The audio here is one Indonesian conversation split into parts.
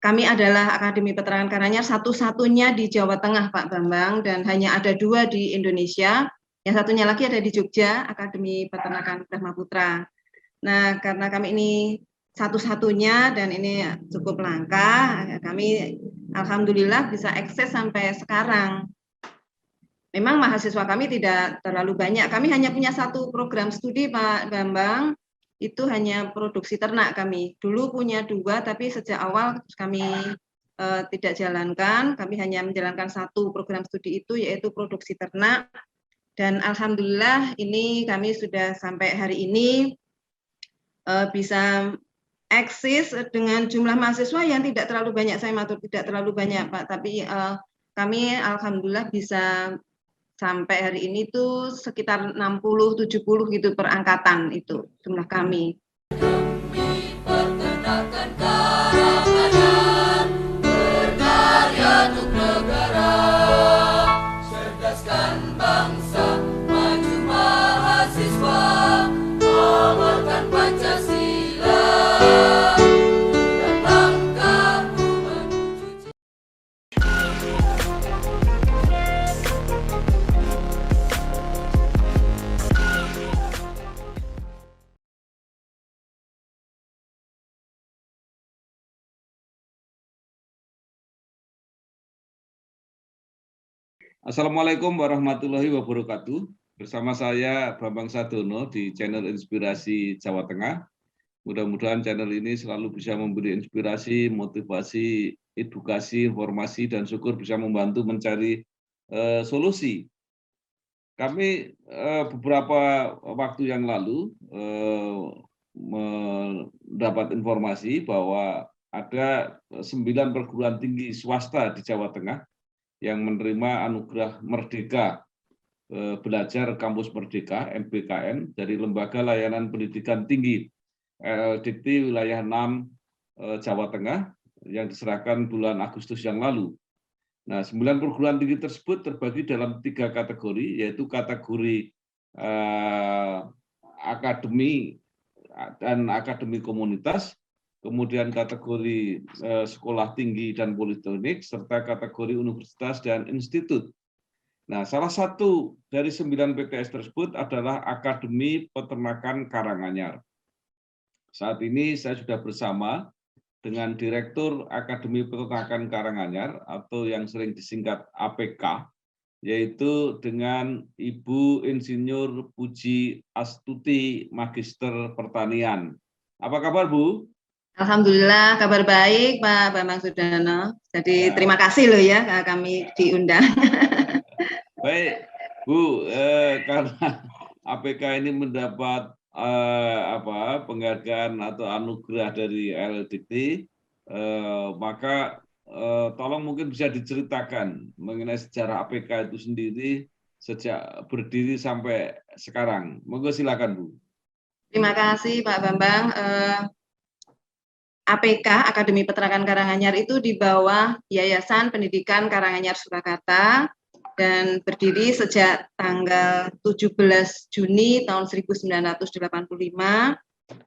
kami adalah Akademi Peternakan Karanganyar satu-satunya di Jawa Tengah, Pak Bambang, dan hanya ada 2 di Indonesia. Yang satunya lagi ada di Jogja, Akademi Peternakan Brahmaputra. Nah, karena kami ini satu-satunya dan ini cukup langka, kami alhamdulillah bisa eksis sampai sekarang. Memang mahasiswa kami tidak terlalu banyak. Kami hanya punya satu program studi, Pak Bambang. Itu hanya produksi ternak kami. Dulu punya 2, tapi sejak awal kami tidak jalankan. Kami hanya menjalankan satu program studi itu, yaitu produksi ternak. Dan alhamdulillah ini kami sudah sampai hari ini bisa eksis dengan jumlah mahasiswa yang tidak terlalu banyak. Saya matur tidak terlalu banyak, Pak. Tapi kami alhamdulillah bisa sampai hari ini tuh sekitar 60-70 gitu per angkatan itu jumlah kami. Demi peternakan Karanganyar, berkarya untuk negara, cerdaskan bangsa, maju mahasiswa, amalkan Pancasila, dan langkahmu menuju Assalamualaikum warahmatullahi wabarakatuh. Bersama saya Bambang Sadono di channel Inspirasi Jawa Tengah. Mudah-mudahan channel ini selalu bisa memberi inspirasi, motivasi, edukasi, informasi, dan syukur bisa membantu mencari solusi. Kami beberapa waktu yang lalu mendapat informasi bahwa ada 9 perguruan tinggi swasta di Jawa Tengah yang menerima anugerah Merdeka Belajar Kampus Merdeka MBKM dari Lembaga Layanan Pendidikan Tinggi LDT Wilayah 6 Jawa Tengah yang diserahkan bulan Agustus yang lalu. Nah, 9 perguruan tinggi tersebut terbagi dalam 3 kategori, yaitu kategori akademi dan akademi komunitas, kemudian kategori sekolah tinggi dan politeknik, serta kategori universitas dan institut. Nah, salah satu dari 9 PTS tersebut adalah Akademi Peternakan Karanganyar. Saat ini saya sudah bersama dengan Direktur Akademi Peternakan Karanganyar atau yang sering disingkat APK, yaitu dengan Ibu Insinyur Puji Astuti, Magister Pertanian. Apa kabar, Bu? Alhamdulillah kabar baik, Pak Bambang Sudono. Jadi terima kasih loh ya kami diundang. Baik, Bu, karena APK ini mendapat penghargaan atau anugerah dari LDT, maka tolong mungkin bisa diceritakan mengenai sejarah APK itu sendiri sejak berdiri sampai sekarang. Monggo silakan, Bu. Terima kasih Pak Bambang. APK Akademi Peternakan Karanganyar itu di bawah Yayasan Pendidikan Karanganyar Surakarta dan berdiri sejak tanggal 17 Juni tahun 1985,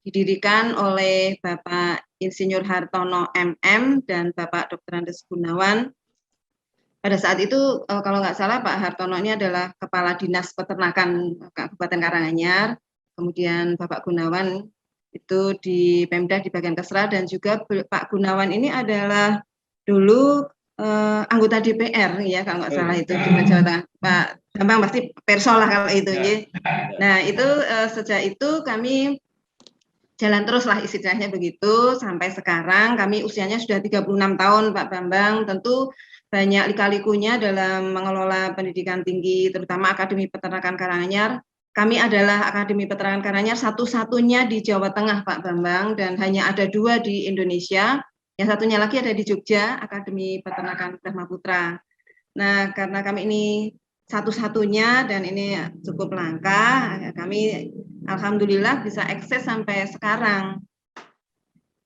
didirikan oleh Bapak Insinyur Hartono MM dan Bapak Dr. Andes Gunawan. Pada saat itu kalau nggak salah Pak Hartono ini adalah Kepala Dinas Peternakan Kabupaten Karanganyar, kemudian Bapak Gunawan itu di Pemda di bagian Kesra, dan juga Pak Gunawan ini adalah dulu anggota DPR ya kalau nggak salah itu di Jawa Tengah. Pak Bambang pasti perso lah kalau itu ya. Nah itu sejak itu kami jalan terus lah istilahnya begitu sampai sekarang. Kami usianya sudah 36 tahun Pak Bambang. Tentu banyak lika-likunya dalam mengelola pendidikan tinggi, terutama Akademi Peternakan Karanganyar. Kami adalah Akademi Peternakan Karanganyar satu-satunya di Jawa Tengah, Pak Bambang, dan hanya ada 2 di Indonesia. Yang satunya lagi ada di Jogja, Akademi Peternakan Brahmaputra. Nah, karena kami ini satu-satunya dan ini cukup langka, kami alhamdulillah bisa eksis sampai sekarang.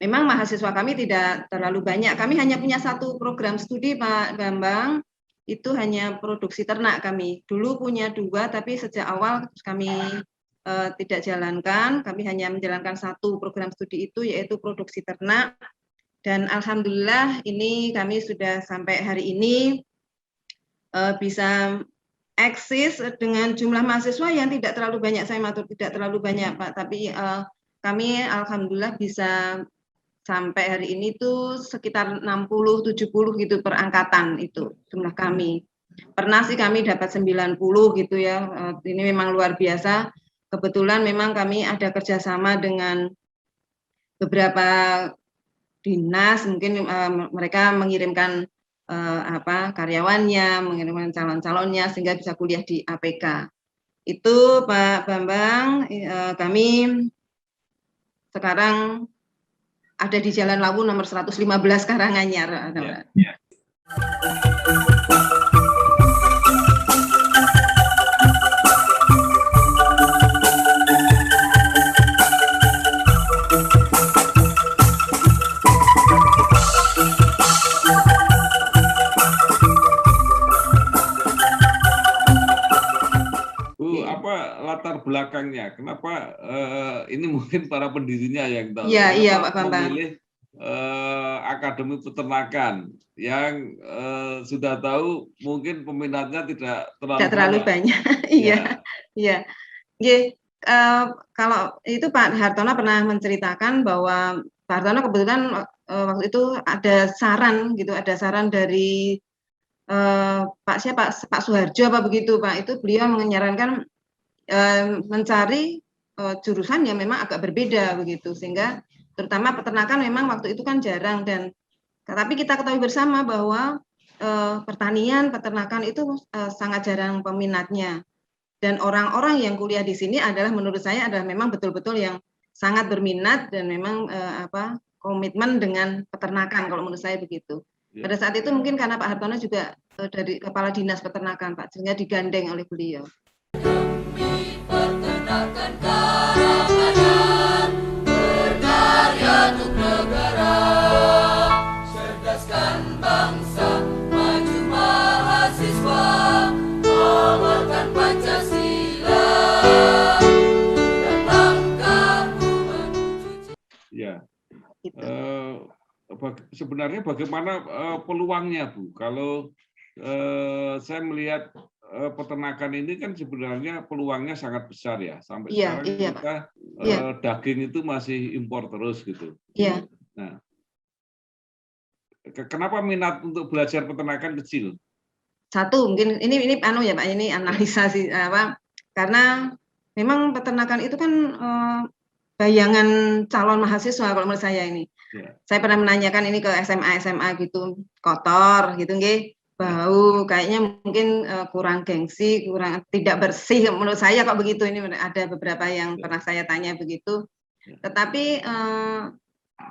Memang mahasiswa kami tidak terlalu banyak. Kami hanya punya satu program studi, Pak Bambang. Itu hanya produksi ternak kami. Dulu punya 2, tapi sejak awal kami tidak jalankan. Kami hanya menjalankan satu program studi itu, yaitu produksi ternak. Dan alhamdulillah ini kami sudah sampai hari ini bisa eksis dengan jumlah mahasiswa yang tidak terlalu banyak, saya matur tidak terlalu banyak Pak, tapi kami alhamdulillah bisa sampai hari ini tuh sekitar 60-70 gitu per angkatan itu jumlah kami. Pernah sih kami dapat 90 gitu ya, ini memang luar biasa. Kebetulan memang kami ada kerjasama dengan beberapa dinas, mungkin mereka mengirimkan karyawannya, mengirimkan calon-calonnya sehingga bisa kuliah di APK. Itu Pak Bambang, kami sekarang ada di Jalan Lawu nomor 115 Karanganyar. Ya. Latar belakangnya, kenapa ini mungkin para pendirinya yang tahu. Iya Pak Bambang. Memilih Akademi Peternakan yang sudah tahu mungkin peminatnya tidak terlalu banyak. Iya. Kalau itu Pak Hartono pernah menceritakan bahwa Pak Hartono kebetulan waktu itu ada saran dari Pak Suharjo apa begitu Pak, itu beliau menyarankan mencari jurusan yang memang agak berbeda begitu, sehingga terutama peternakan memang waktu itu kan jarang, dan tapi kita ketahui bersama bahwa pertanian, peternakan itu sangat jarang peminatnya, dan orang-orang yang kuliah di sini adalah menurut saya adalah memang betul-betul yang sangat berminat dan memang komitmen dengan peternakan, kalau menurut saya begitu. Pada saat itu mungkin karena Pak Hartono juga dari Kepala Dinas Peternakan Pak, sehingga digandeng oleh beliau. Demi peternakan Karanganyar, berkarya untuk negara, cerdaskan bangsa, maju mahasiswa, amalkan Pancasila, dalam kamu menuju. Ya. Sebenarnya bagaimana peluangnya Bu? Kalau saya melihat peternakan ini kan sebenarnya peluangnya sangat besar ya, sampai sekarang kita daging itu masih impor terus gitu. Iya. Nah, kenapa minat untuk belajar peternakan kecil? Satu mungkin ini ya Pak, ini analisa sih karena memang peternakan itu kan bayangan calon mahasiswa kalau menurut saya ini. Saya pernah menanyakan ini ke SMA gitu, kotor gitu nggih. Bau, kayaknya mungkin kurang gengsi, kurang tidak bersih menurut saya kok begitu. Ini ada beberapa yang pernah saya tanya begitu. Tetapi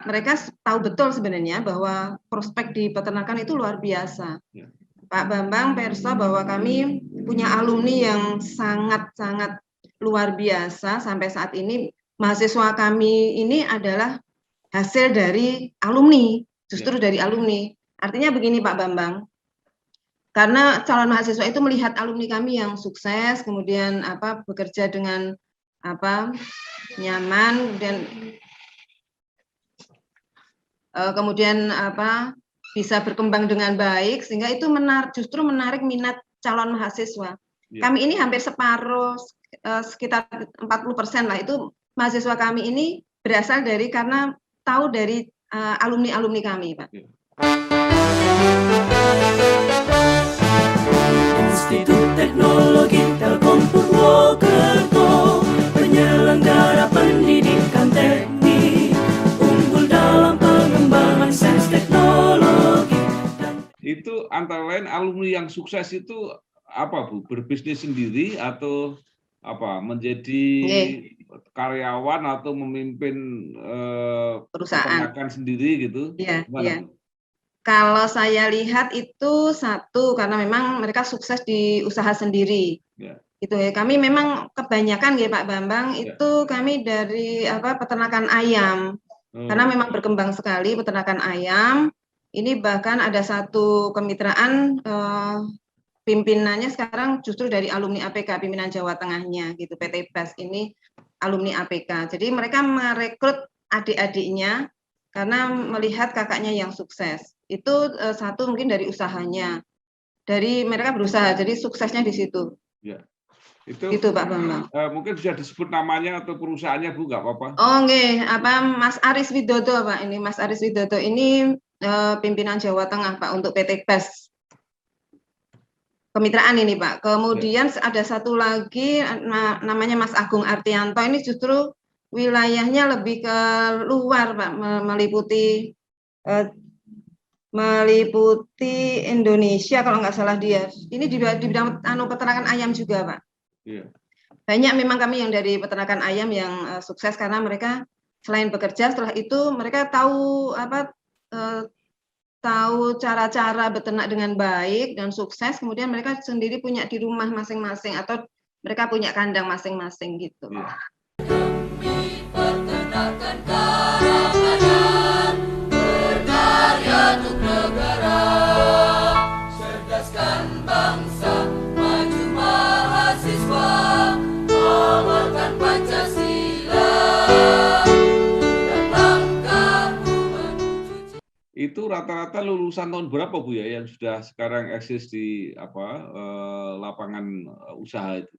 mereka tahu betul sebenarnya bahwa prospek di peternakan itu luar biasa. Pak Bambang, Perso, bahwa kami punya alumni yang sangat-sangat luar biasa sampai saat ini. Mahasiswa kami ini adalah hasil dari alumni, justru dari alumni. Artinya begini Pak Bambang, karena calon mahasiswa itu melihat alumni kami yang sukses, kemudian bekerja dengan nyaman, dan kemudian bisa berkembang dengan baik, sehingga itu justru menarik minat calon mahasiswa. Kami ini hampir separuh, sekitar 40% lah itu mahasiswa kami ini berasal dari karena tahu dari alumni kami, Pak. Institut Teknologi Telkom Purwokerto, penyelenggara pendidikan teknik, unggul dalam pengembangan sains teknologi. Itu antara lain alumni yang sukses itu apa Bu? Berbisnis sendiri atau apa? Menjadi karyawan atau memimpin perusahaan sendiri gitu? Iya. Kalau saya lihat itu satu karena memang mereka sukses di usaha sendiri. Gitu ya. Kami memang kebanyakan ya Pak Bambang itu kami dari peternakan ayam. Karena memang berkembang sekali peternakan ayam. Ini bahkan ada satu kemitraan pimpinannya sekarang justru dari alumni APK, pimpinan Jawa Tengahnya gitu, PT BAS ini alumni APK. Jadi mereka merekrut adik-adiknya karena melihat kakaknya yang sukses. Itu satu mungkin dari usahanya, dari mereka berusaha, jadi suksesnya di situ. Ya. Itu Gitu Pak Bambang. mungkin bisa disebut namanya atau perusahaannya Bu, nggak apa-apa. Oh nggih, Mas Aris Widodo Pak, ini Mas Aris Widodo ini pimpinan Jawa Tengah Pak untuk PT PES. Kemitraan ini Pak. Kemudian ada satu lagi namanya Mas Agung Artianto, ini justru wilayahnya lebih ke luar Pak, meliputi Indonesia kalau nggak salah dia. Ini di bidang peternakan ayam juga Pak. Iya. Banyak memang kami yang dari peternakan ayam yang sukses karena mereka selain bekerja, setelah itu mereka tahu tahu cara-cara beternak dengan baik dan sukses, kemudian mereka sendiri punya di rumah masing-masing atau mereka punya kandang masing-masing gitu. Iya. Demi peternakan Karanganyar, berkarya untuk negara, cerdaskan bangsa, maju mahasiswa, amalkan Pancasila. Dalam langkahmu menuju Itu rata-rata lulusan tahun berapa Bu ya yang sudah sekarang eksis di lapangan usaha itu?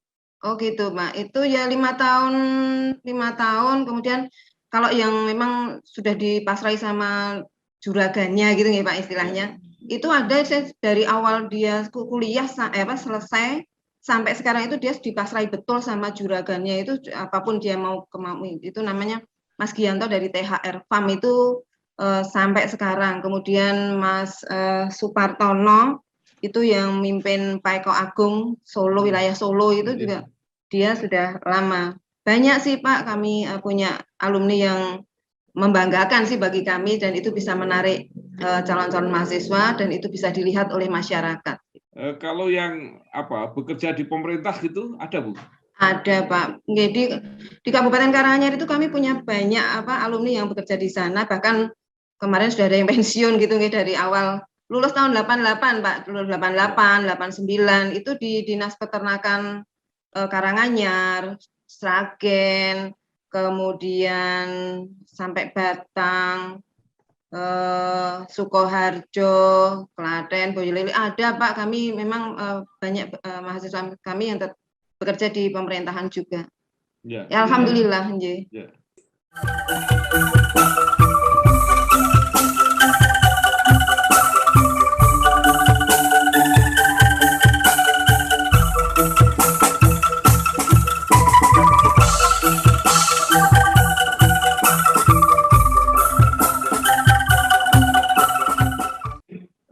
Oh gitu Pak, itu ya 5 tahun, kemudian kalau yang memang sudah dipasrai sama juragannya gitu nih Pak istilahnya, itu ada dari awal dia kuliah selesai sampai sekarang itu dia dipasrai betul sama juragannya, itu apapun dia mau itu namanya Mas Gianto dari THR Farm itu sampai sekarang. Kemudian Mas Supartono itu yang mimpin Paeko Agung Solo, wilayah Solo itu juga dia sudah lama. Banyak sih Pak, kami punya alumni yang membanggakan sih bagi kami dan itu bisa menarik calon-calon mahasiswa dan itu bisa dilihat oleh masyarakat. Kalau yang bekerja di pemerintah gitu ada Bu? Ada Pak. Jadi di Kabupaten Karanganyar itu kami punya banyak alumni yang bekerja di sana, bahkan kemarin sudah ada yang pensiun gitu dari awal lulus tahun 88 Pak, lulus 88, 89 itu di Dinas Peternakan Karanganyar, Sragen, kemudian sampai Batang, Sukoharjo, Klaten, Boyolali ada Pak. Kami memang banyak mahasiswa kami yang bekerja di pemerintahan juga. Ya. Ya, alhamdulillah, nggih. Ya.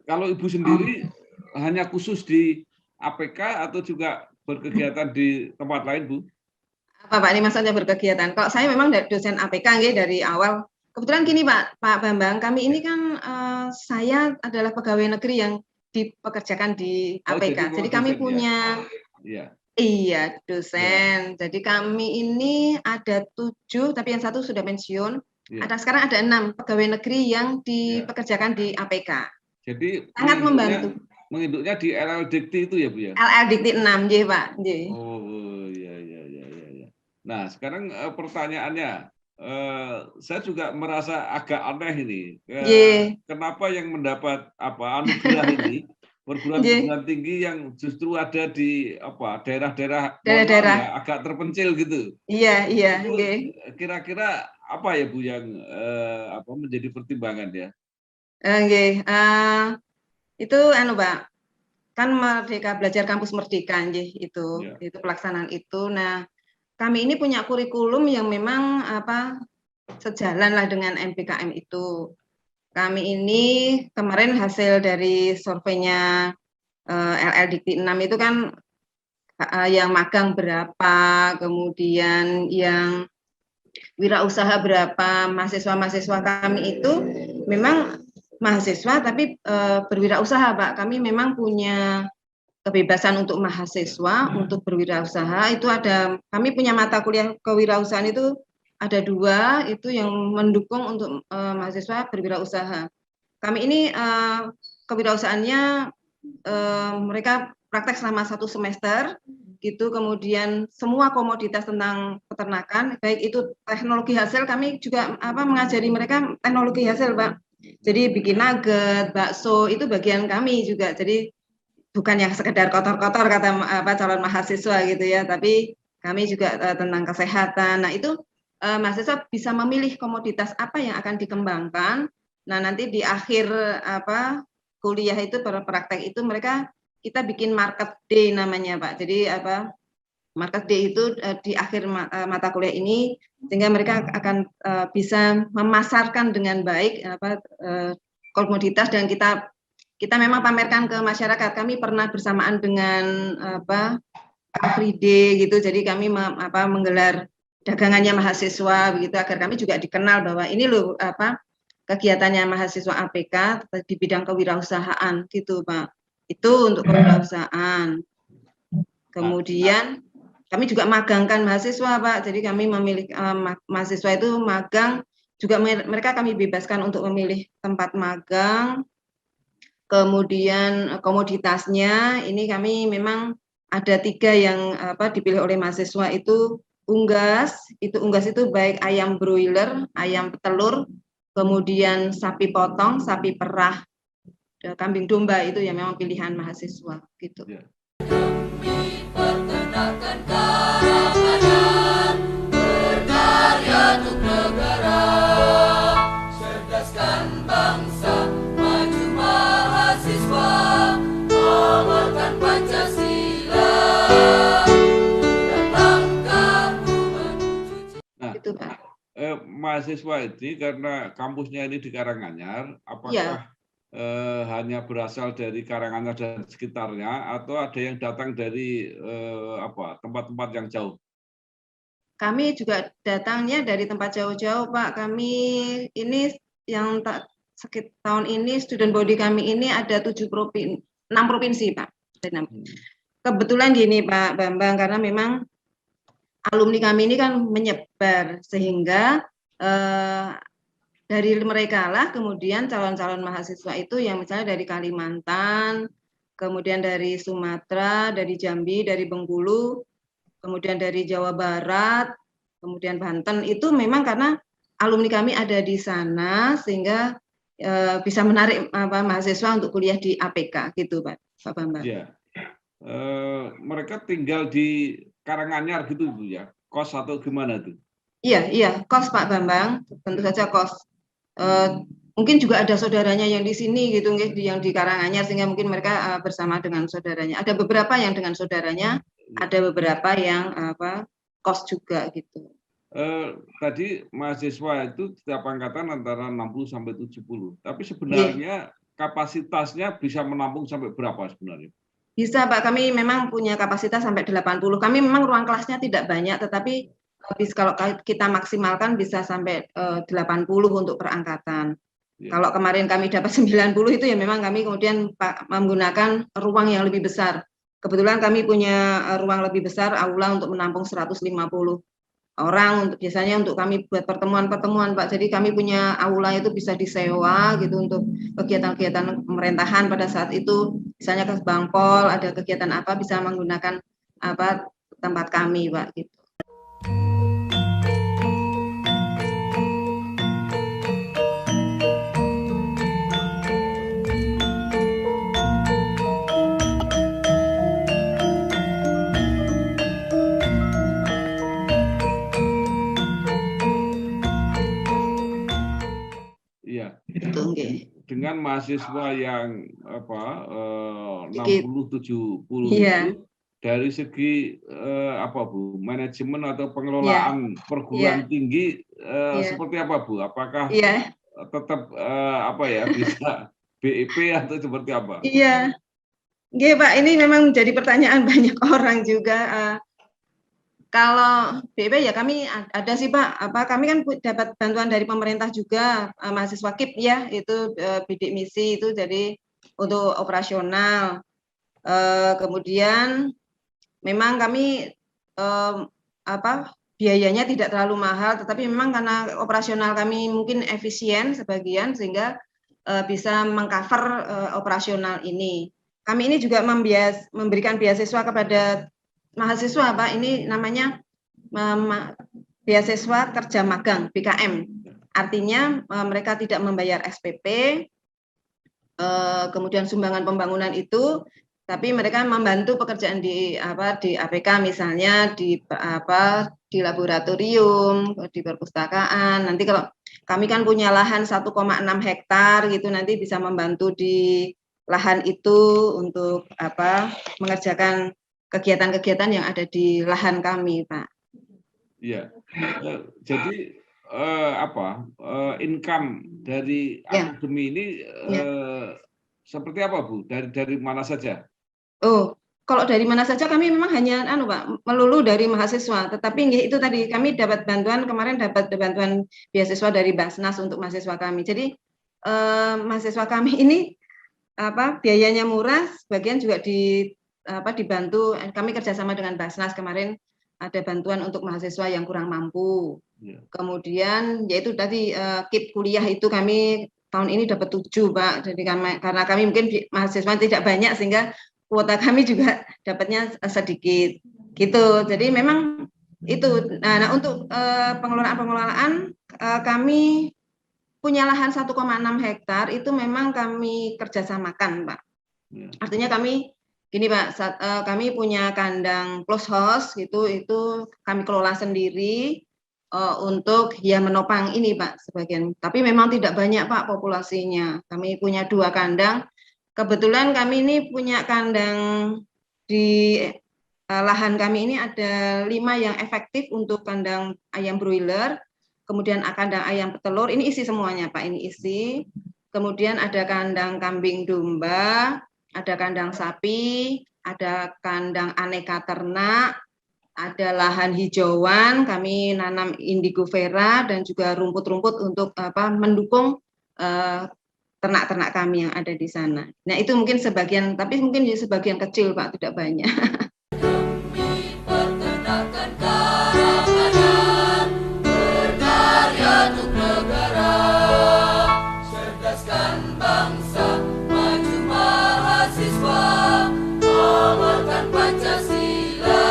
Kalau Ibu sendiri hanya khusus di APK atau juga berkegiatan di tempat lain, Bu? Apa Pak, ini maksudnya berkegiatan? Kalau saya memang dosen APK nggih dari awal. Kebetulan gini Pak Bambang, kami ini kan saya adalah pegawai negeri yang dipekerjakan di APK. Jadi kami punya iya dosen. Jadi kami ini ada 7, tapi yang satu sudah pensiun. Ada sekarang ada 6 pegawai negeri yang dipekerjakan di APK. Jadi sangat membantu. Menginduknya di LL Dikti itu ya Bu ya? LL Dikti 6 nggih Pak. Nggih. Oh iya. Nah sekarang pertanyaannya, saya juga merasa agak aneh ini. Kenapa yang mendapat anugerah ini perguruan tinggi yang justru ada di daerah-daerah agak terpencil gitu? Iya. Kira-kira apa ya Bu yang menjadi pertimbangan ya? Itu Pak, kan Merdeka Belajar Kampus Merdeka itu pelaksanaan itu. Nah, kami ini punya kurikulum yang memang sejalan lah dengan MBKM itu. Kami ini kemarin hasil dari surveinya LL Dikti 6 itu kan yang magang berapa, kemudian yang wirausaha berapa, mahasiswa-mahasiswa kami itu memang mahasiswa tapi berwirausaha Pak. Kami memang punya kebebasan untuk mahasiswa untuk berwirausaha. Itu kami punya mata kuliah kewirausahaan itu ada 2 itu yang mendukung untuk mahasiswa berwirausaha. Kami ini kewirausahaannya mereka praktek selama 1 semester. gitu, kemudian semua komoditas tentang peternakan, baik itu teknologi hasil, kami juga mengajari mereka teknologi hasil, Pak. Jadi bikin nugget, bakso itu bagian kami juga. Jadi bukan yang sekedar kotor-kotor kata calon mahasiswa gitu ya, tapi kami juga tentang kesehatan. Nah itu mahasiswa bisa memilih komoditas apa yang akan dikembangkan. Nah nanti di akhir kuliah itu praktek itu kita bikin market day namanya, Pak. Jadi market day itu di akhir mata kuliah ini, sehingga mereka akan bisa memasarkan dengan baik komoditas, dan kita memang pamerkan ke masyarakat. Kami pernah bersamaan dengan Free Day gitu, jadi kami menggelar dagangannya mahasiswa begitu, agar kami juga dikenal bahwa ini loh kegiatannya mahasiswa APK di bidang kewirausahaan gitu, Pak. Itu untuk kewirausahaan. Kemudian kami juga magangkan mahasiswa, Pak. Jadi kami memilih mahasiswa itu magang juga, mereka kami bebaskan untuk memilih tempat magang. Kemudian komoditasnya ini kami memang ada 3 yang dipilih oleh mahasiswa itu unggas. Unggas itu baik ayam broiler, ayam petelur, kemudian sapi potong, sapi perah, kambing domba, itu yang memang pilihan mahasiswa gitu. Demi peternakan Karanganyar, berkarya untuk negara, cerdaskan bangsa, maju mahasiswa, amalkan Pancasila, dalam langkahmu menuju. Nah, Itu, Pak. mahasiswa ini karena kampusnya ini di Karanganyar, apakah hanya berasal dari Karanganyar dan sekitarnya, atau ada yang datang dari tempat-tempat yang jauh? Kami juga datangnya dari tempat jauh-jauh, Pak. Kami ini yang tahun ini student body kami ini ada 6 provinsi, Pak. Kebetulan gini, Pak Bambang, karena memang alumni kami ini kan menyebar, sehingga dari mereka lah kemudian calon-calon mahasiswa itu yang misalnya dari Kalimantan, kemudian dari Sumatera, dari Jambi, dari Bengkulu, kemudian dari Jawa Barat, kemudian Banten, itu memang karena alumni kami ada di sana, sehingga bisa menarik mahasiswa untuk kuliah di APK gitu, Pak Bambang. Ya. Mereka tinggal di Karanganyar gitu, Bu, ya? Kos atau gimana tuh? Iya, kos, Pak Bambang, tentu saja kos. Mungkin juga ada saudaranya yang di sini gitu, yang di Karanganyar, sehingga mungkin mereka bersama dengan saudaranya. Ada beberapa yang dengan saudaranya, ada beberapa yang kos juga gitu. Tadi mahasiswa itu setiap angkatan antara 60 sampai 70. Tapi sebenarnya kapasitasnya bisa menampung sampai berapa sebenarnya? Bisa, Pak. Kami memang punya kapasitas sampai 80. Kami memang ruang kelasnya tidak banyak, tetapi kalau kita maksimalkan bisa sampai 80 untuk per angkatan. Ya. Kalau kemarin kami dapat 90 itu ya memang kami kemudian menggunakan ruang yang lebih besar. Kebetulan kami punya ruang lebih besar, aula untuk menampung 150 orang, biasanya untuk kami buat pertemuan-pertemuan, Pak. Jadi kami punya aula itu bisa disewa gitu untuk kegiatan-kegiatan pemerintahan pada saat itu. Misalnya ke Bangpol ada kegiatan apa, bisa menggunakan tempat kami, Pak, gitu. Dengan mahasiswa yang 60-70 itu, dari segi Bu, manajemen atau pengelolaan perguruan tinggi seperti apa, Bu? Apakah tetap bisa BEP atau seperti apa? Iya, Pak, ini memang menjadi pertanyaan banyak orang juga. Kalau BEP ya kami ada sih, Pak. Kami kan dapat bantuan dari pemerintah juga, mahasiswa KIP ya, itu bidik misi itu, jadi untuk operasional. Kemudian memang kami biayanya tidak terlalu mahal, tetapi memang karena operasional kami mungkin efisien sebagian, sehingga bisa mengcover operasional ini. Kami ini juga memberikan beasiswa kepada mahasiswa Pak, ini namanya beasiswa kerja magang BKM. Artinya mereka tidak membayar SPP, kemudian sumbangan pembangunan itu, tapi mereka membantu pekerjaan di APK, misalnya di laboratorium, di perpustakaan. Nanti kalau kami kan punya lahan 1,6 hektar gitu, nanti bisa membantu di lahan itu untuk mengerjakan kegiatan-kegiatan yang ada di lahan kami, Pak. Iya. Jadi income dari akademi ini seperti apa, Bu? Dari mana saja? Oh, kalau dari mana saja kami memang hanya Pak, melulu dari mahasiswa. Tetapi itu tadi kami dapat bantuan, kemarin dapat bantuan beasiswa dari Basnas untuk mahasiswa kami. Jadi mahasiswa kami ini biayanya murah, sebagian juga dibantu. Kami kerjasama dengan Basnas kemarin, ada bantuan untuk mahasiswa yang kurang mampu. Kemudian yaitu tadi KIP kuliah itu kami tahun ini dapat 7 Pak. Jadi karena kami mungkin mahasiswa tidak banyak sehingga kuota kami juga dapatnya sedikit gitu. Jadi memang itu. Nah untuk pengelolaan kami punya lahan 1,6 hektar itu memang kami kerjasamakan Pak. Artinya kami gini Pak, kami punya kandang close house gitu, itu kami kelola sendiri untuk menopang ini Pak sebagian. Tapi memang tidak banyak Pak populasinya. Kami punya 2 kandang. Kebetulan kami ini punya kandang di lahan kami ini ada 5 yang efektif untuk kandang ayam broiler. Kemudian kandang ayam petelur, ini isi semuanya Pak, ini isi. Kemudian ada kandang kambing domba, ada kandang sapi, ada kandang aneka ternak, ada lahan hijauan, kami nanam indigo vera dan juga rumput-rumput untuk mendukung ternak-ternak kami yang ada di sana. Nah itu mungkin sebagian, tapi mungkin sebagian kecil Pak, tidak banyak. Demi peternakan karangan, berkarya untuk negara, cerdaskan bangsa, maju mahasiswa, amalkan Pancasila,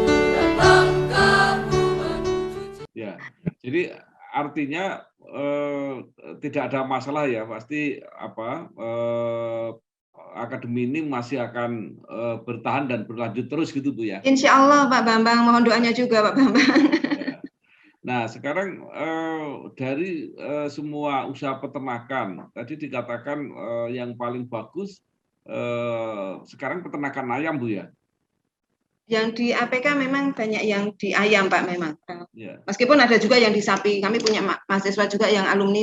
dalam langkahmu menuju. Ya, jadi artinya tidak ada masalah ya, pasti akademi ini masih akan bertahan dan berlanjut terus gitu Bu ya. Insya Allah Pak Bambang, mohon doanya juga Pak Bambang. Ya. Nah sekarang dari semua usaha peternakan tadi dikatakan yang paling bagus sekarang peternakan ayam Bu ya. Yang di APK memang banyak yang di ayam Pak memang. Ya. Meskipun ada juga yang di sapi. Kami punya mahasiswa juga yang alumni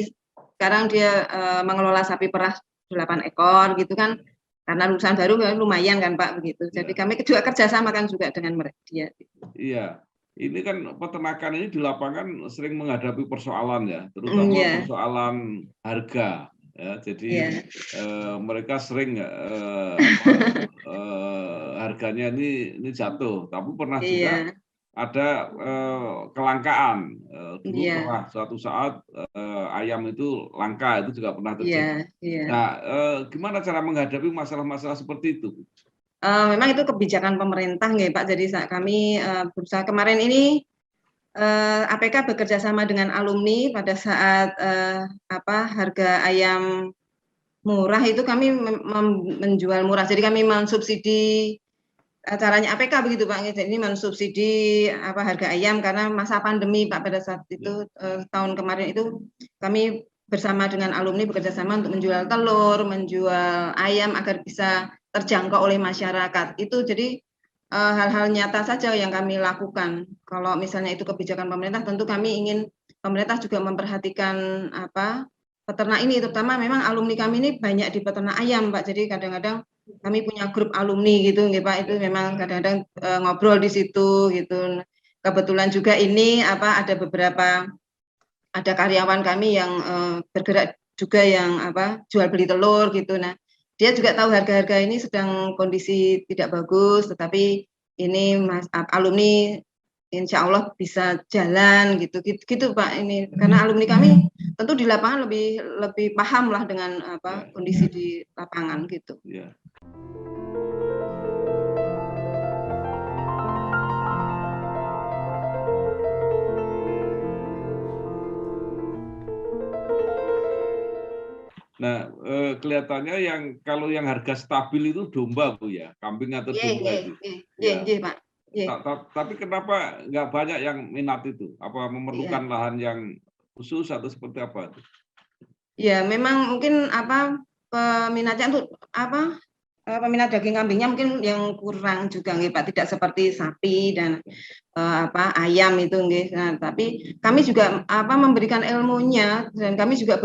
sekarang dia mengelola sapi perah 8 ekor gitu kan. Karena lulusan baru lumayan kan Pak begitu. Jadi kami juga kerjasama kan juga dengan dia. Iya. Ini kan peternakan ini di lapangan sering menghadapi persoalan ya, terutama persoalan harga. Ya, jadi mereka sering harganya ini jatuh, tapi pernah juga ada kelangkaan. Dulu pernah suatu saat ayam itu langka, itu juga pernah terjadi. Nah, gimana cara menghadapi masalah-masalah seperti itu? Memang itu kebijakan pemerintah nggih Pak. Jadi kami berusaha kemarin ini APK bekerja sama dengan alumni pada saat harga ayam murah itu kami menjual murah. Jadi kami mensubsidi caranya APK begitu Pak. Jadi mensubsidi harga ayam karena masa pandemi Pak, pada saat itu tahun kemarin itu kami bersama dengan alumni bekerja sama untuk menjual telur, menjual ayam agar bisa terjangkau oleh masyarakat. Itu jadi hal-hal nyata saja yang kami lakukan. Kalau misalnya itu kebijakan pemerintah, tentu kami ingin pemerintah juga memperhatikan peternak ini, terutama memang alumni kami ini banyak di peternak ayam Pak. Jadi kadang-kadang kami punya grup alumni gitu nggih Pak, itu memang kadang-kadang ngobrol di situ gitu. Kebetulan juga ini ada beberapa karyawan kami yang bergerak juga yang jual beli telur gitu. Nah, dia juga tahu harga-harga ini sedang kondisi tidak bagus, tetapi ini alumni insya Allah bisa jalan gitu Pak ini, karena alumni kami tentu di lapangan lebih paham lah dengan kondisi di lapangan gitu. Nah, kelihatannya kalau yang harga stabil itu domba, Bu ya, kambing atau domba itu. Ya. Pak. Tapi kenapa nggak banyak yang minat itu? Apa memerlukan lahan yang khusus atau seperti apa? Ya, memang mungkin peminatnya untuk peminat daging kambingnya mungkin yang kurang juga nggih Pak, tidak seperti sapi dan ayam itu nggih. Nah, tapi kami juga memberikan ilmunya dan kami juga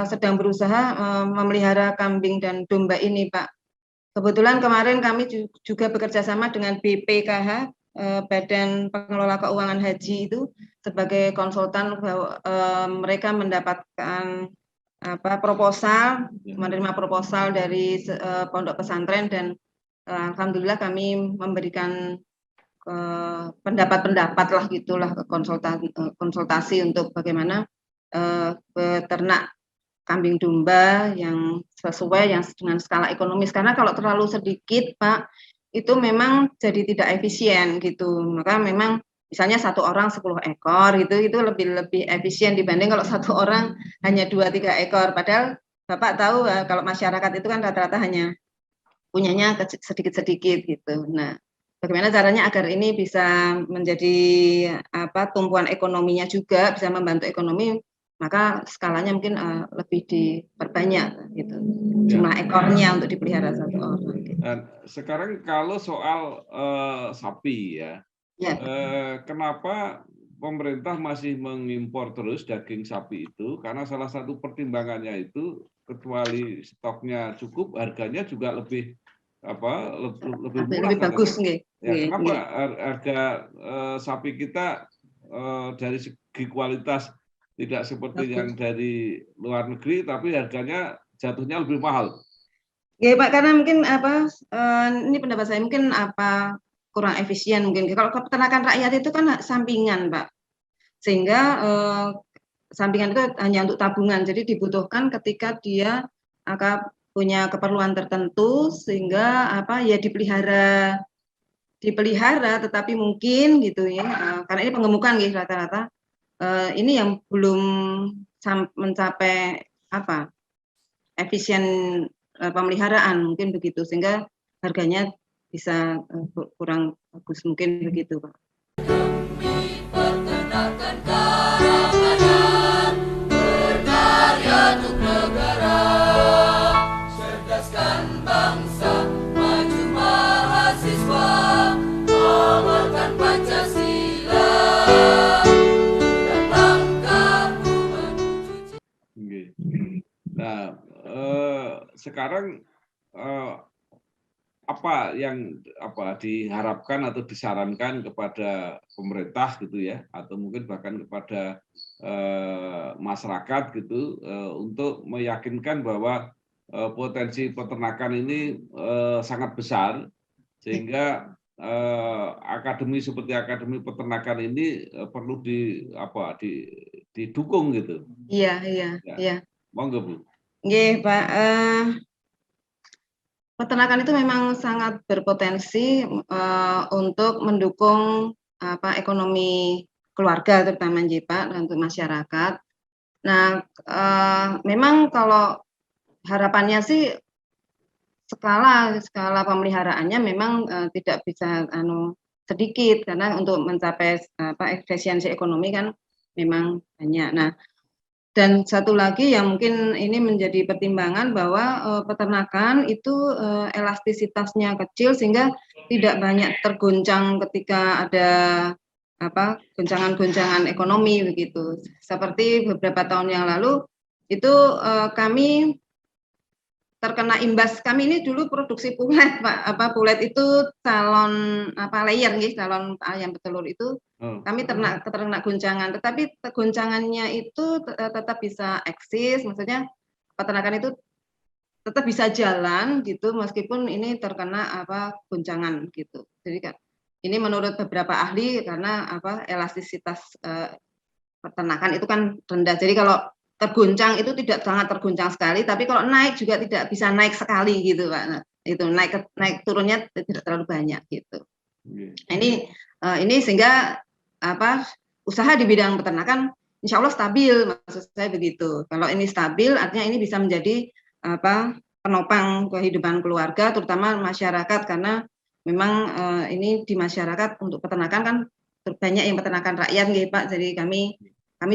sedang berusaha memelihara kambing dan domba ini Pak. Kebetulan kemarin kami juga bekerja sama dengan BPKH, Badan Pengelola Keuangan Haji itu sebagai konsultan bahwa mereka mendapatkan proposal, menerima proposal dari pondok pesantren dan alhamdulillah kami memberikan pendapat-pendapat lah gitulah ke konsultasi untuk bagaimana beternak kambing domba yang sesuai yang dengan skala ekonomis, karena kalau terlalu sedikit Pak itu memang jadi tidak efisien gitu. Maka memang misalnya 1 orang 10 ekor itu lebih efisien dibanding kalau 1 orang hanya 2-3 ekor. Padahal Bapak tahu kalau masyarakat itu kan rata-rata hanya punyanya sedikit-sedikit gitu. Nah, bagaimana caranya agar ini bisa menjadi tumpuan ekonominya juga, bisa membantu ekonomi, maka skalanya mungkin lebih diperbanyak gitu. Jumlah ekornya untuk dipelihara 1 orang. Gitu. Sekarang kalau soal sapi ya. Kenapa pemerintah masih mengimpor terus daging sapi itu? Karena salah satu pertimbangannya itu kecuali stoknya cukup, harganya juga lebih murah. Lebih bagus nggih. Kenapa harga sapi kita dari segi kualitas tidak seperti yang dari luar negeri, tapi harganya jatuhnya lebih mahal? Ya Pak, karena mungkin ini pendapat saya mungkin kurang efisien mungkin. Kalau peternakan rakyat itu kan sampingan Pak, sehingga sampingan itu hanya untuk tabungan, jadi dibutuhkan ketika dia akan punya keperluan tertentu sehingga ya dipelihara tetapi mungkin gitu ya, karena ini pengemukan gitu rata-rata ini yang belum mencapai efisien pemeliharaan mungkin begitu, sehingga harganya bisa kurang bagus mungkin begitu Pak. Demi peternakan karangan, berkarya untuk negara, cerdaskan bangsa, maju mahasiswa, amalkan Pancasila, dalam langkahmu menuju. Nah, sekarang apa yang diharapkan atau disarankan kepada pemerintah gitu ya, atau mungkin bahkan kepada masyarakat gitu untuk meyakinkan bahwa potensi peternakan ini sangat besar, sehingga akademi seperti akademi peternakan ini perlu didukung gitu. Iya. Monggo Bu. Nggih Pak. Peternakan itu memang sangat berpotensi untuk mendukung ekonomi keluarga terutama Pak untuk masyarakat. Nah, memang kalau harapannya sih skala pemeliharaannya memang tidak bisa sedikit, karena untuk mencapai efisiensi ekonomi kan memang banyak. Nah, dan satu lagi yang mungkin ini menjadi pertimbangan bahwa peternakan itu elastisitasnya kecil sehingga tidak banyak tergoncang ketika ada goncangan-goncangan ekonomi begitu. Seperti beberapa tahun yang lalu itu kami terkena imbas. Kami ini dulu produksi pulet Pak. Pulet itu calon layer nggih, calon ayam petelur itu. Kami terkena goncangan, tetapi goncangannya itu tetap bisa eksis, maksudnya peternakan itu tetap bisa jalan gitu meskipun ini terkena goncangan gitu. Jadi kan ini menurut beberapa ahli karena elastisitas peternakan itu kan rendah. Jadi kalau tergoncang itu tidak sangat tergoncang sekali, tapi kalau naik juga tidak bisa naik sekali gitu Pak. Nah, itu naik turunnya tidak terlalu banyak gitu. Nah, ini sehingga usaha di bidang peternakan insya Allah stabil, maksud saya begitu. Kalau ini stabil artinya ini bisa menjadi penopang kehidupan keluarga, terutama masyarakat, karena memang ini di masyarakat untuk peternakan kan banyak yang peternakan rakyat nggih Pak. Jadi kami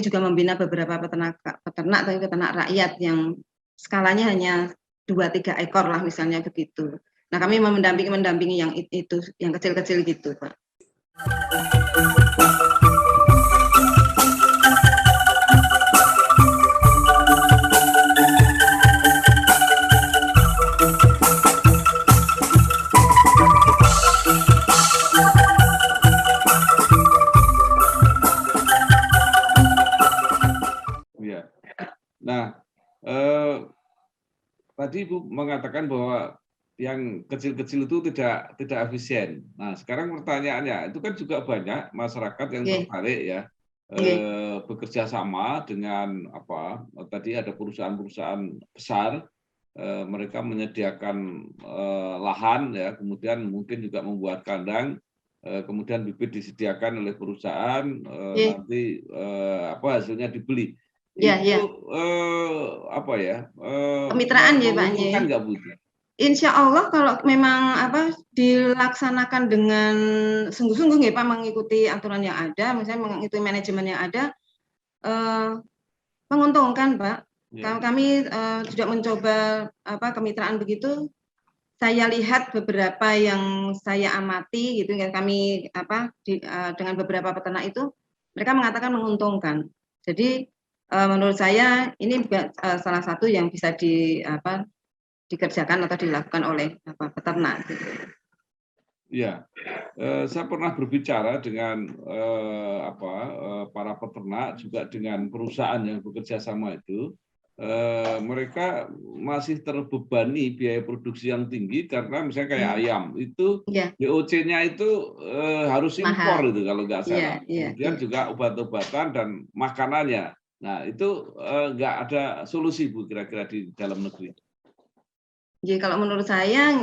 juga membina beberapa peternak tapi peternak rakyat yang skalanya hanya 2-3 ekor lah misalnya begitu. Nah, kami mendampingi yang itu yang kecil-kecil gitu, Pak. Nah, tadi Ibu mengatakan bahwa yang kecil-kecil itu tidak efisien. Nah, sekarang pertanyaannya, itu kan juga banyak masyarakat yang tertarik ya, bekerja sama dengan tadi ada perusahaan-perusahaan besar, mereka menyediakan lahan ya, kemudian mungkin juga membuat kandang, kemudian bibit disediakan oleh perusahaan, nanti hasilnya dibeli. Itu kemitraan ya Pak. Menguntungkan nggak Bu? Insya Allah kalau memang dilaksanakan dengan sungguh-sungguh ya Pak, mengikuti aturan yang ada, misalnya mengikuti manajemen yang ada, menguntungkan Pak. Kami juga mencoba kemitraan begitu. Saya lihat beberapa yang saya amati gitu ya, kami dengan beberapa peternak itu mereka mengatakan menguntungkan. Jadi menurut saya ini juga salah satu yang bisa dikerjakan atau dilakukan oleh peternak. Gitu. Ya, saya pernah berbicara dengan para peternak, juga dengan perusahaan yang bekerja sama itu. Mereka masih terbebani biaya produksi yang tinggi karena misalnya kayak ayam itu DOC-nya itu harus impor itu kalau nggak salah. Kemudian juga obat-obatan dan makanannya. Nah, itu nggak ada solusi Bu kira-kira di dalam negeri. Jadi kalau menurut saya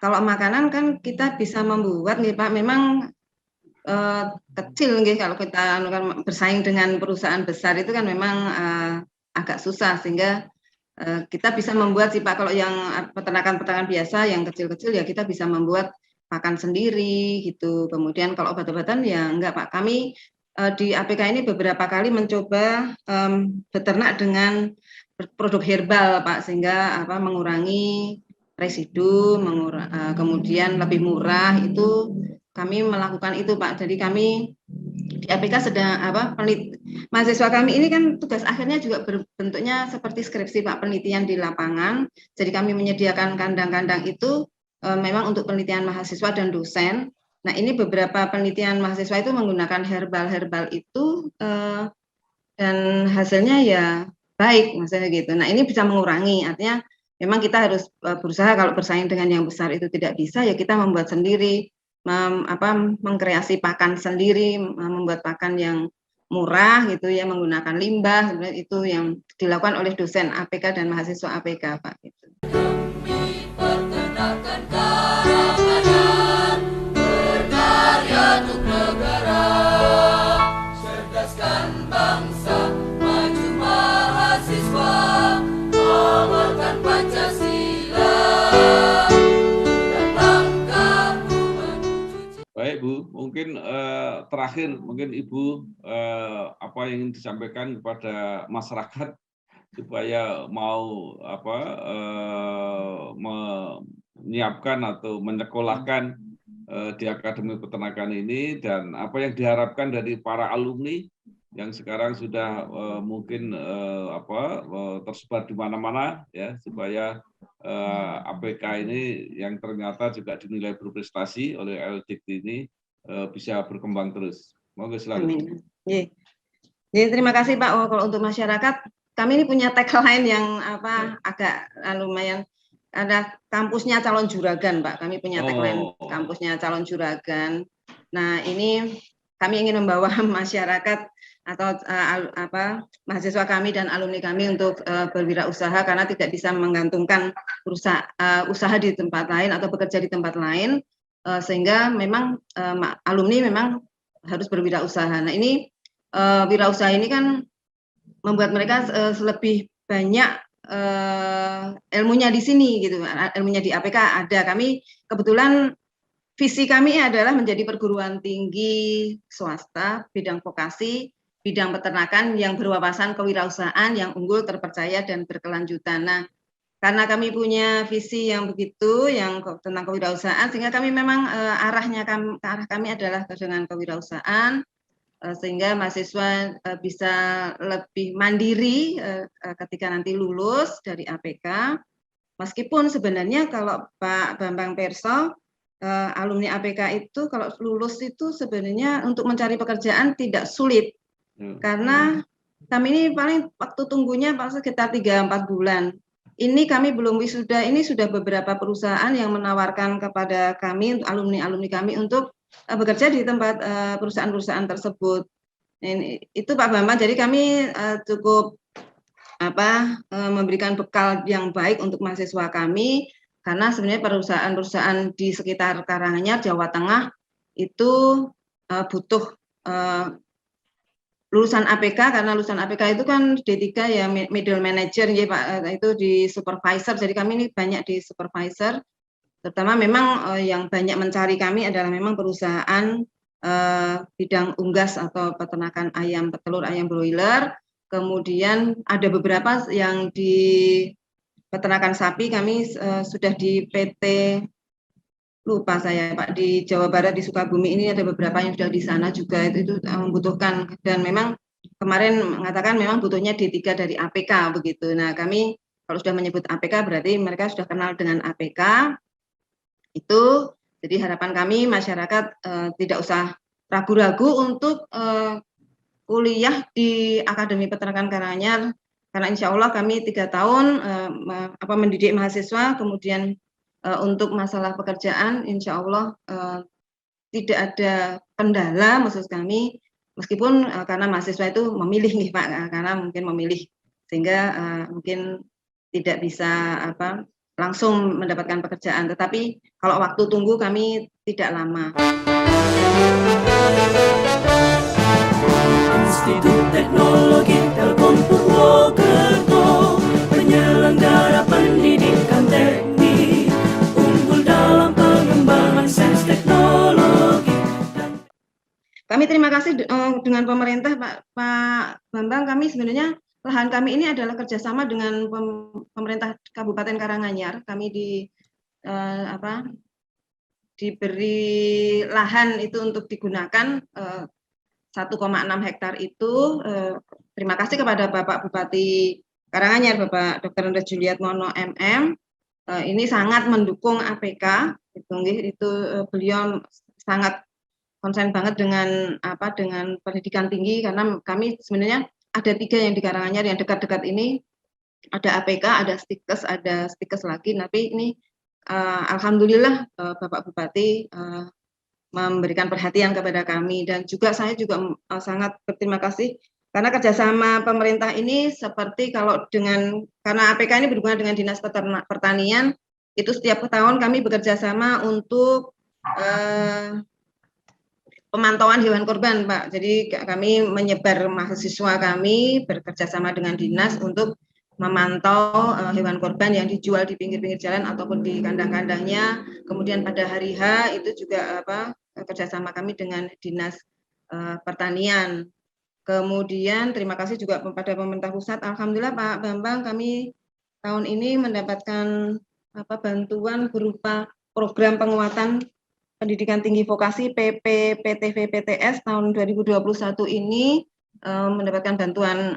kalau makanan kan kita bisa membuat nih Pak, memang kecil nih kalau kita bersaing dengan perusahaan besar itu kan memang agak susah, sehingga kita bisa membuat sih Pak. Kalau yang peternakan biasa yang kecil-kecil ya kita bisa membuat pakan sendiri gitu. Kemudian kalau obat-obatan ya enggak Pak, kami di APK ini beberapa kali mencoba beternak dengan produk herbal Pak, sehingga mengurangi residu, kemudian lebih murah. Itu kami melakukan itu Pak. Jadi kami di APK sedang mahasiswa kami ini kan tugas akhirnya juga berbentuknya seperti skripsi Pak, penelitian di lapangan. Jadi kami menyediakan kandang-kandang itu memang untuk penelitian mahasiswa dan dosen. Nah, ini beberapa penelitian mahasiswa itu menggunakan herbal itu dan hasilnya ya baik, maksudnya gitu. Nah, ini bisa mengurangi, artinya memang kita harus berusaha kalau bersaing dengan yang besar itu tidak bisa, ya kita membuat sendiri, mengkreasi pakan sendiri, membuat pakan yang murah gitu ya, menggunakan limbah, itu yang dilakukan oleh dosen APK dan mahasiswa APK Pak. Gitu. Demi peternakan Karanganyar, berkarya untuk negara, cerdaskan bangsa, maju mahasiswa, amalkan Pancasila. Baik Bu, mungkin terakhir mungkin Ibu apa yang ingin disampaikan kepada masyarakat supaya mau menyiapkan atau menyekolahkan di Akademi Peternakan ini, dan apa yang diharapkan dari para alumni yang sekarang sudah mungkin tersebar di mana-mana ya, supaya APK ini yang ternyata juga dinilai berprestasi oleh LDIKT ini bisa berkembang terus. Moga selalu. Jadi terima kasih Pak. Kalau untuk masyarakat, kami ini punya tagline yang agak lumayan, ada kampusnya calon juragan Pak. Kami punya tagline kampusnya calon juragan. Nah, ini kami ingin membawa masyarakat atau mahasiswa kami dan alumni kami untuk berwirausaha, karena tidak bisa menggantungkan usaha di tempat lain atau bekerja di tempat lain, sehingga memang alumni memang harus berwirausaha. Nah, ini wirausaha ini kan membuat mereka lebih banyak ilmunya di sini gitu, ilmunya di APK ada. Kami kebetulan visi kami adalah menjadi perguruan tinggi swasta bidang vokasi, bidang peternakan yang berwawasan kewirausahaan yang unggul, terpercaya dan berkelanjutan. Nah, karena kami punya visi yang begitu, yang tentang kewirausahaan, sehingga kami memang arah kami adalah dengan kewirausahaan, sehingga mahasiswa bisa lebih mandiri ketika nanti lulus dari APK. Meskipun sebenarnya kalau Pak Bambang Perso, alumni APK itu kalau lulus itu sebenarnya untuk mencari pekerjaan tidak sulit, karena kami ini paling waktu tunggunya sekitar 3-4 bulan. Ini kami belum wisuda, ini sudah beberapa perusahaan yang menawarkan kepada kami, alumni-alumni kami untuk bekerja di tempat perusahaan-perusahaan tersebut. Itu Pak Bambang, jadi kami cukup memberikan bekal yang baik untuk mahasiswa kami, karena sebenarnya perusahaan-perusahaan di sekitar Karanganyar, Jawa Tengah itu butuh lulusan APK, karena lulusan APK itu kan D3 ya, middle manager ya Pak, itu di supervisor. Jadi kami ini banyak di supervisor, terutama memang yang banyak mencari kami adalah memang perusahaan bidang unggas atau peternakan ayam petelur, ayam broiler. Kemudian ada beberapa yang di peternakan sapi, kami sudah di PT, lupa saya Pak, di Jawa Barat, di Sukabumi ini ada beberapa yang sudah di sana juga, itu membutuhkan, dan memang kemarin mengatakan memang butuhnya D3 dari APK begitu. Nah, kami kalau sudah menyebut APK berarti mereka sudah kenal dengan APK itu. Jadi harapan kami masyarakat tidak usah ragu-ragu untuk kuliah di Akademi Peternakan Karanganyar, karena insya Allah kami 3 tahun mendidik mahasiswa, kemudian untuk masalah pekerjaan insya Allah tidak ada kendala, maksud kami, meskipun karena mahasiswa itu memilih nih Pak, karena mungkin memilih sehingga mungkin tidak bisa langsung mendapatkan pekerjaan, tetapi kalau waktu tunggu kami tidak lama. Institut Teknologi Telkom Purwokerto, penyelenggara pendidikan teknik, unggul dalam pengembangan sains teknologi. Kami terima kasih dengan pemerintah Pak Bambang. Kami sebenarnya lahan kami ini adalah kerjasama dengan pemerintah Kabupaten Karanganyar. Kami diberi lahan itu untuk digunakan 1,6 hektar itu. Terima kasih kepada Bapak Bupati Karanganyar, Bapak Dr. Andres Juliatmono MM. Ini sangat mendukung APK. Itu beliau sangat konsen banget dengan dengan pendidikan tinggi, karena kami sebenarnya ada 3 yang di Karanganyar yang dekat-dekat ini, ada APK, ada Stikes lagi, tapi ini alhamdulillah Bapak Bupati memberikan perhatian kepada kami, dan juga saya juga sangat berterima kasih karena kerjasama pemerintah ini seperti karena APK ini berhubungan dengan Dinas Pertanian, itu setiap tahun kami bekerja sama untuk pemantauan hewan kurban Pak. Jadi kami menyebar mahasiswa kami bekerja sama dengan dinas untuk memantau hewan kurban yang dijual di pinggir-pinggir jalan ataupun di kandang-kandangnya. Kemudian pada hari H itu juga kerjasama kami dengan Dinas Pertanian. Kemudian terima kasih juga kepada pemerintah pusat. Alhamdulillah Pak Bambang, kami tahun ini mendapatkan bantuan berupa program penguatan pendidikan tinggi vokasi PPPTV PTS tahun 2021 ini, mendapatkan bantuan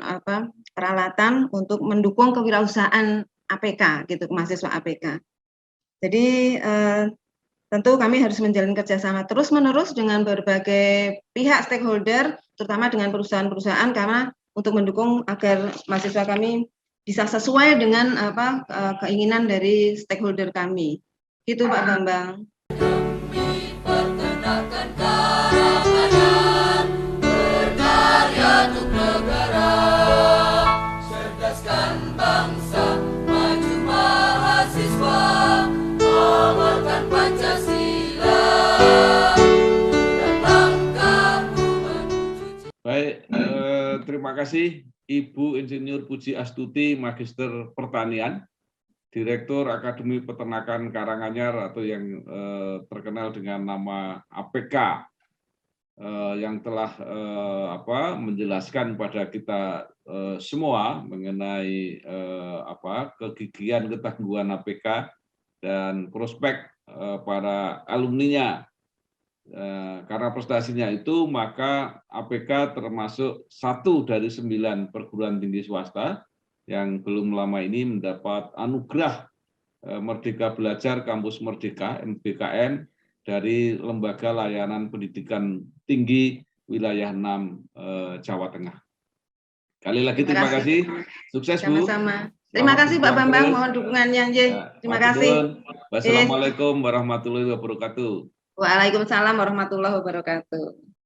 peralatan untuk mendukung kewirausahaan APK gitu, mahasiswa APK. Jadi tentu kami harus menjalin kerjasama terus-menerus dengan berbagai pihak stakeholder, terutama dengan perusahaan-perusahaan, karena untuk mendukung agar mahasiswa kami bisa sesuai dengan keinginan dari stakeholder kami. Gitu Pak Bambang. Peternakan Karanganyar, berkarya untuk negara, cerdaskan bangsa, maju mahasiswa, amalkan Pancasila, dalam langkahmu menuju. Baik, terima kasih Ibu Insinyur Puji Astuti, Magister Pertanian, Direktur Akademi Peternakan Karanganyar atau yang terkenal dengan nama APK, yang telah menjelaskan pada kita semua mengenai kegigihan ketangguhan APK dan prospek para alumninya. Karena prestasinya itu, maka APK termasuk 1 dari 9 perguruan tinggi swasta yang belum lama ini mendapat anugerah Merdeka Belajar Kampus Merdeka MBKM dari Lembaga Layanan Pendidikan Tinggi Wilayah 6 Jawa Tengah. Sekali lagi terima kasih. Sukses Bu. Sama-sama. Terima kasih Pak Bambang, mohon dukungannya. Terima kasih. Wassalamualaikum warahmatullahi wabarakatuh. Waalaikumsalam warahmatullahi wabarakatuh.